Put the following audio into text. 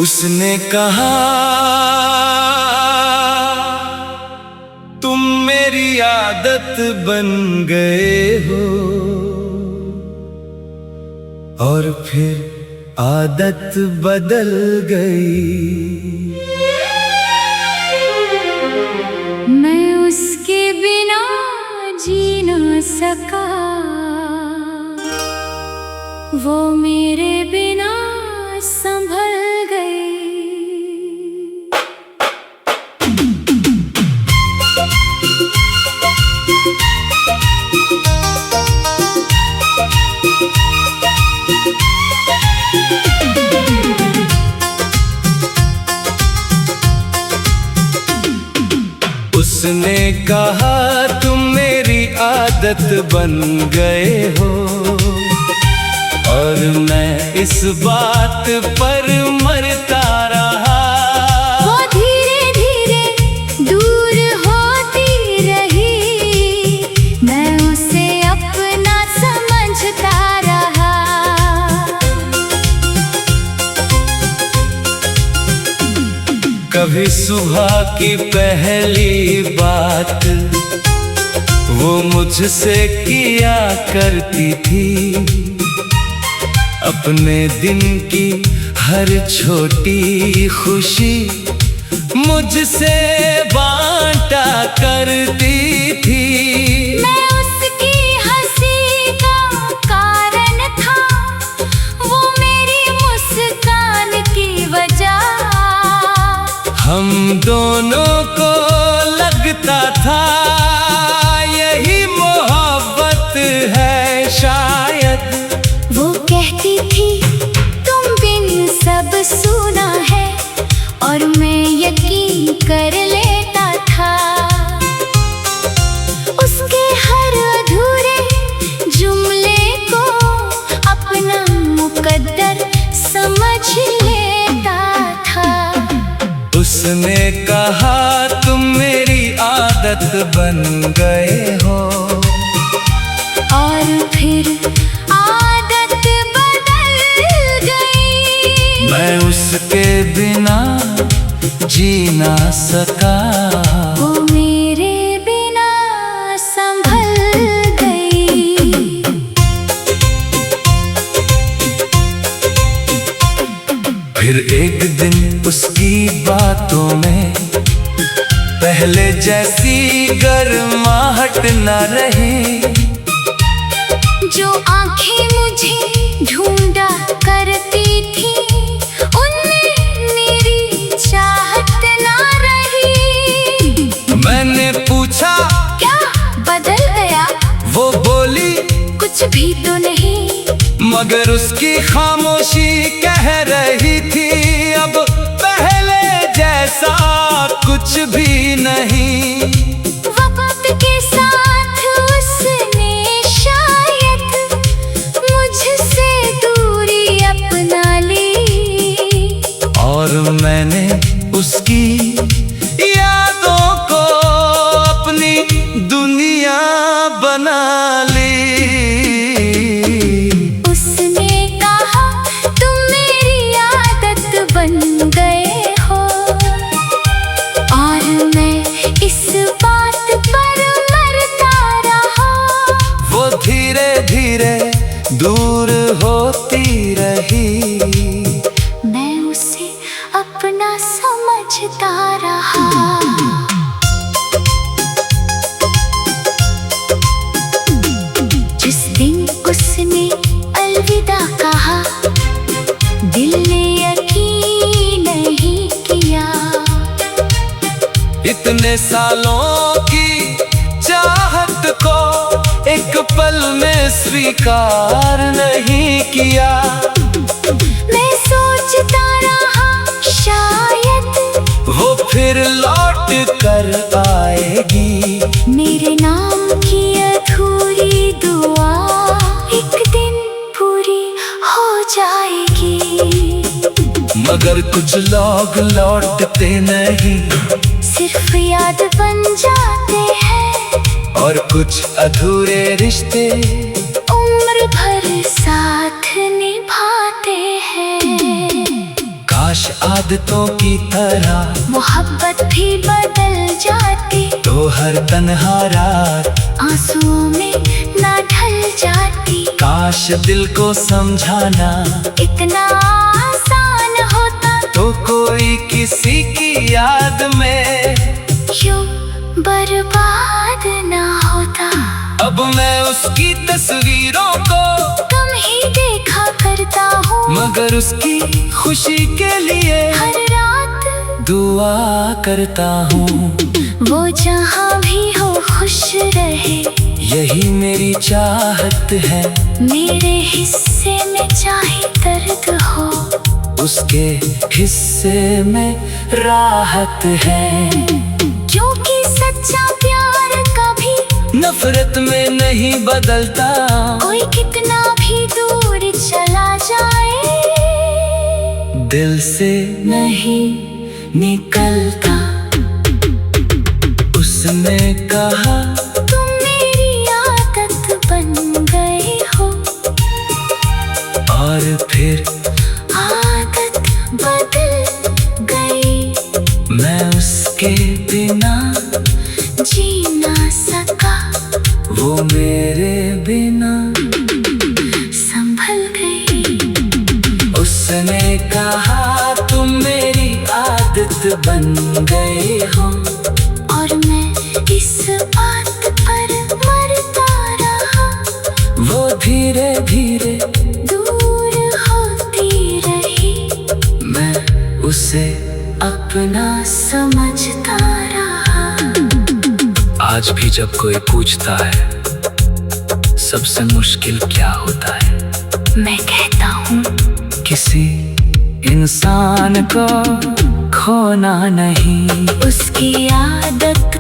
उसने कहा तुम मेरी आदत बन गए हो, और फिर आदत बदल गई। मैं उसके बिना जी न सका, वो मेरे बिना संभल गई। उसने कहा तुम मेरी आदत बन गए हो, और मैं इस बात पर मरता रहा। वो धीरे धीरे दूर होती रही, मैं उसे अपना समझता रहा। कभी सुबह की पहली बात वो मुझसे किया करती थी, अपने दिन की हर छोटी खुशी मुझसे बांटा करती थी। मैं उसकी हंसी का कारण था, वो मेरी मुस्कान की वजह। हम दोनों को लगता था यही मोहब्बत है शायद। वो कहती थी तुम बिन सब सुना है, और मैं यकीन कर लेता था। उसके हर अधूरे जुमले को अपना मुकद्दर समझ लेता था। उसने कहा तुम मेरी आदत बन गए हो, और फिर आदत बदल गई। मैं उसके बिना जी ना सका, वो मेरे बिना संभल गई। फिर एक दिन उसकी बातों में पहले जैसी गर्माहट न रही। जो आंखें मुझे ढूंढा करती थी, उनमें मेरी चाहत ना रही। मैंने पूछा क्या बदल गया? वो बोली कुछ भी तो नहीं। मगर उसकी खामोशी कह रही थी अब पहले जैसा कुछ भी नहीं। वक्त के साथ उसने शायद मुझसे दूरी अपना ली, और मैंने उसकी यादों को अपनी दुनिया बना ली। उसने कहा तुम मेरी आदत बन गए हो, और मैं इस बात पर मरता रहा। वो धीरे धीरे दूर होती रही, मैं उसे अपना समझता रहा। जिस दिन उसने अलविदा कहा, दिल ने यकीन नहीं किया। इतने सालों की चाहत को एक पल में स्वीकार नहीं किया। मैं सोचता रहा शायद वो फिर लौट कर आएगी। मेरे नाम की अधूरी दुआ एक दिन पूरी हो जाएगी। मगर कुछ लोग लौटते नहीं, सिर्फ याद बन जाते हैं, और कुछ अधूरे रिश्ते उम्र भर साथ निभाते हैं। काश आदतों की तरह मोहब्बत भी बदल जाती, तो हर तन्हा रात आंसुओं में ना ढल जाती। काश दिल को समझाना इतना आसान होता, तो कोई किसी की याद में यूं बर्बाद ना होता। अब मैं उसकी तस्वीरों को कम ही देखा करता हूँ, मगर उसकी खुशी के लिए हर रात दुआ करता हूँ। वो जहाँ भी हो खुश रहे, यही मेरी चाहत है। मेरे हिस्से में चाहे दर्द हो, उसके हिस्से में राहत है। क्योंकि सच्चा प्यार कभी नफरत में नहीं बदलता, कोई कितना भी दूर चला जाए दिल से नहीं निकलता। उसने कहा तुम मेरी आदत बन गए हो, और फिर आदत बदल गई। मैं उसके बिना जी ना सका, वो मेरे बिना संभल गई। उसने कहा तुम मेरी आदत बन गए हो, और मैं इस बात पर मरता रहा। वो धीरे धीरे दूर होती रही, मैं उसे अपना समझता रहा। आज भी जब कोई पूछता है सबसे मुश्किल क्या होता है, मैं कहता हूँ किसी इंसान को खोना नहीं। उसकी आदत